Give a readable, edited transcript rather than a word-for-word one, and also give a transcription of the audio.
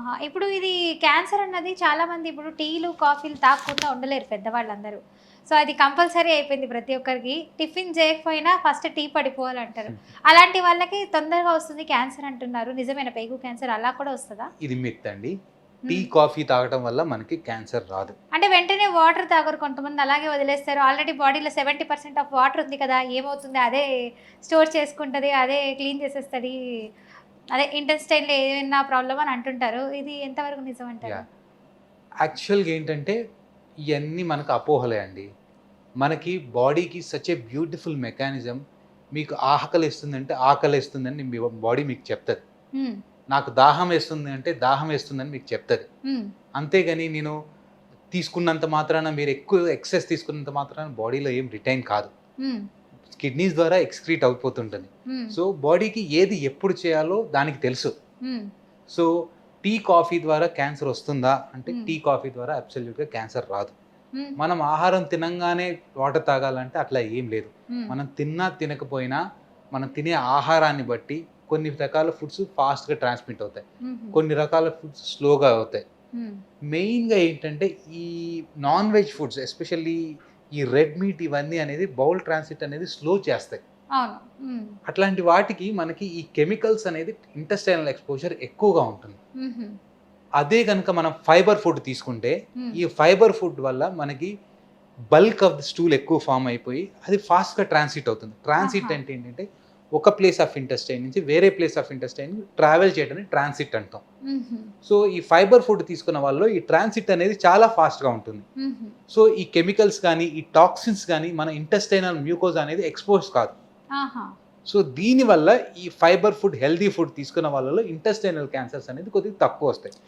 ఆహా! ఇప్పుడు ఇది క్యాన్సర్ అన్నది చాలామంది ఇప్పుడు టీలు, కాఫీలు తాగకుండా ఉండలేరు పెద్దవాళ్ళందరూ. సో, అది కంపల్సరీ అయిపోయింది ప్రతి ఒక్కరికి. టిఫిన్ చేయకపోయినా ఫస్ట్ టీ పడిపోవాలంటారు. అలాంటి వాళ్ళకి తొందరగా వస్తుంది క్యాన్సర్ అంటున్నారు. నిజమేనా? పెగు క్యాన్సర్ అలా కూడా వస్తదా? ఇది మిత్ అండి. టీ, హ్మ్. కాఫీ తాగటం వల్ల మనకి క్యాన్సర్ రాదు. అంటే వెంటనే వాటర్ తాగరు కొంతమంది అలాగే వదిలేస్తారు. ఆల్రెడీ బాడీలో 70% ఆఫ్ వాటర్ ఉంది కదా! ఏమవుతుంది అదే స్టోర్ చేసుకుంటది. అదే క్లీన్ చేసేస్తది. అదే ఇంటెస్టైన్‌లో ఏమైనా ప్రాబ్లమ్ అని అంటుంటారు. ఇది ఎంతవరకు నిజమంటారు? యాహ్! యాక్చువల్‌గా ఏంటంటే ఇయన్నీ మనకు అపోహలే అండి. మనకి బాడీకి సచ్ ఎ బ్యూటిఫుల్ మెకానిజం. మీకు ఆకలేస్తుందంటే ఆకలేస్తుందని మీ బాడీ మీకు చెప్తది. హ్మ్. నాకు దాహం వేస్తుంది అంటే దాహం వేస్తుందని మీకు చెప్తది. హ్మ్. అంతేగాని నేను తీసుకున్నంత మాత్రాన మీరు ఎక్కువ ఎక్సెస్ తీసుకున్నంత మాత్రాన బాడీలో ఏం రిటైన్ కాదు. హ్మ్. కిడ్నీస్ ద్వారా ఎక్స్‌క్రీట్ అయిపోతుంటది. హ్మ్. సో, బాడీకి ఏది ఎప్పుడు చేయాలో దానికి తెలుసు. హ్మ్. సో, టీ, కాఫీ ద్వారా క్యాన్సర్ వస్తుందా? అంటే హ్మ్. టీ, కాఫీ ద్వారా అబ్సల్యూట్‌గా క్యాన్సర్ రాదు. హ్మ్. మనం ఆహారం తినంగానే వాటర్ తాగాలంటే అట్లా ఏం లేదు. హ్మ్. మనం తిన్నా, తినకపోయినా మనం తినే ఆహారాన్ని బట్టి కొన్ని రకాల ఫుడ్స్ ఫాస్ట్‌గా ట్రాన్స్‌మిట్ అవుతాయి. హుహు. కొన్ని రకాల ఫుడ్స్ స్లోగా అవుతాయి. హ్మ్. మెయిన్‌గా ఏంటంటే ఈ నాన్ వెజ్ ఫుడ్స్ ఎస్పెషల్లీ ఈ రెడ్ మీట్ ఇవన్నీ అనేది బౌల్ ట్రాన్సిట్ అనేది స్లో చేస్తాయి. అవును. హ్మ్. అట్లాంటి వాటికి మనకి ఈ కెమికల్స్ అనేది ఇంటెస్టైనల్ ఎక్స్‌పోజర్ ఎక్కువగా ఉంటుంది. హుహు. అదే గనుక మనం ఫైబర్ ఫుడ్ తీసుకుంటే, హ్మ్. ఈ ఫైబర్ ఫుడ్ వల్ల మనకి బల్క్ ఆఫ్ ది స్టూల్ ఎక్కువ ఫార్మ్ అయిపోయి, అది ఫాస్ట్‌గా ట్రాన్సిట్ అవుతుంది. ట్రాన్సిట్ ఆహా! అంటే ఏంటంటే, ఒక ప్లేస్ ఆఫ్ ఇంటెస్టైన్ నుంచి వేరే ప్లేస్ ఆఫ్ ఇంటెస్టైన్ ట్రావెల్ చేయడాన్ని ట్రాన్సిట్ అంటాం. హుహు. సో, ఈ ఫైబర్ ఫుడ్ తీసుకున్న వాళ్ళలో ఈ ట్రాన్సిట్ అనేది చాలా ఫాస్ట్‌గా ఉంటుంది. హుహు. సో, ఈ కెమికల్స్ గాని, ఈ టాక్సిన్స్ గాని మన ఇంటెస్టైనల్ మ్యూకోసా అనేది ఎక్స్‌పోజ్ కాదు. ఆహా! సో, దీనివల్ల ఈ ఫైబర్ ఫుడ్, హెల్తీ ఫుడ్ తీసుకున్న వాళ్ళలో ఇంటెస్టైనల్ క్యాన్సర్స్ అనేది కొద్దిగా తక్కువొస్తాయి.